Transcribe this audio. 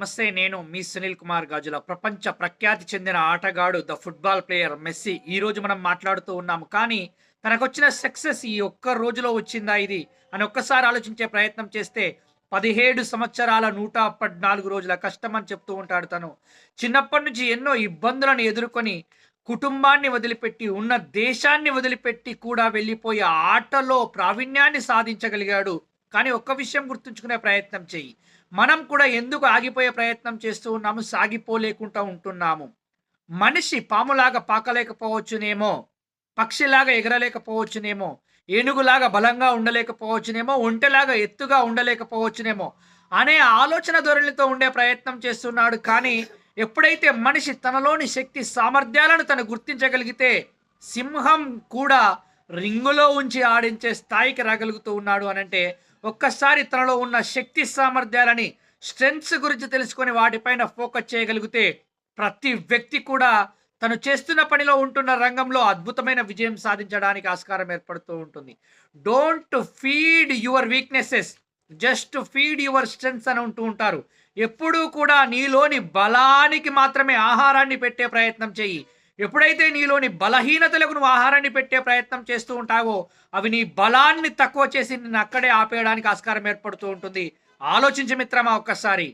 నమస్తే. నేను మీ సునీల్ కుమార్ గాజుల. ప్రపంచ ప్రఖ్యాతి చెందిన ఆటగాడు, ద ఫుట్బాల్ ప్లేయర్ మెస్సీ. ఈరోజు మనం మాట్లాడుతూ ఉన్నాము. కానీ తనకొచ్చిన సక్సెస్ ఈ ఒక్క రోజులో వచ్చిందా ఇది అని ఒక్కసారి ఆలోచించే ప్రయత్నం చేస్తే 17 సంవత్సరాల 114 రోజుల కష్టం అని చెప్తూ ఉంటాడు తను. చిన్నప్పటి నుంచి ఎన్నో ఇబ్బందులను ఎదుర్కొని కుటుంబాన్ని వదిలిపెట్టి, ఉన్న దేశాన్ని వదిలిపెట్టి కూడా వెళ్ళిపోయి ఆటలో ప్రావీణ్యాన్ని సాధించగలిగాడు. కానీ ఒక్క విషయం గుర్తుంచుకునే ప్రయత్నం చెయ్యి. మనం కూడా ఎందుకు ఆగిపోయే ప్రయత్నం చేస్తూ ఉన్నాము, సాగిపోలేకుండా ఉంటున్నాము. మనిషి పాములాగా పాకలేకపోవచ్చునేమో, పక్షిలాగా ఎగరలేకపోవచ్చునేమో, ఏనుగులాగా బలంగా ఉండలేకపోవచ్చునేమో, ఒంటెలాగా ఎత్తుగా ఉండలేకపోవచ్చునేమో అనే ఆలోచన ధోరణితో ఉండే ప్రయత్నం చేస్తున్నాడు. కానీ ఎప్పుడైతే మనిషి తనలోని శక్తి సామర్థ్యాలను తను గుర్తించగలిగితే సింహం కూడా రింగులో ఉంచి ఆడించే స్థాయికి రాగలుగుతూ ఉన్నాడు అనంటే, ఒక్కసారి తనలో ఉన్న శక్తి సామర్థ్యాలని, స్ట్రెంగ్త్స్ గురించి తెలుసుకొని వాటిపైన ఫోకస్ చేయగలిగితే ప్రతి వ్యక్తి కూడా తను చేస్తున్న పనిలో ఉంటున్న రంగంలో అద్భుతమైన విజయం సాధించడానికి ఆస్కారం ఏర్పడుతూ ఉంటుంది. Don't feed your weaknesses, just feed your strengths అని ఉంటూ ఉంటారు. ఎప్పుడూ కూడా నీలోని బలానికి మాత్రమే ఆహారాన్ని పెట్టే ప్రయత్నం చెయ్యి. ఎప్పుడైతే నీలోని బలహీనతలకు నువ్వు ఆహారాన్ని పెట్టే ప్రయత్నం చేస్తూ ఉంటావో, అవి నీ బలాన్ని తక్కువ చేసి నిన్ను అక్కడే ఆపేయడానికి ఆస్కారం ఏర్పడుతూ ఉంటుంది. ఆలోచించు మిత్రమా ఒక్కసారి.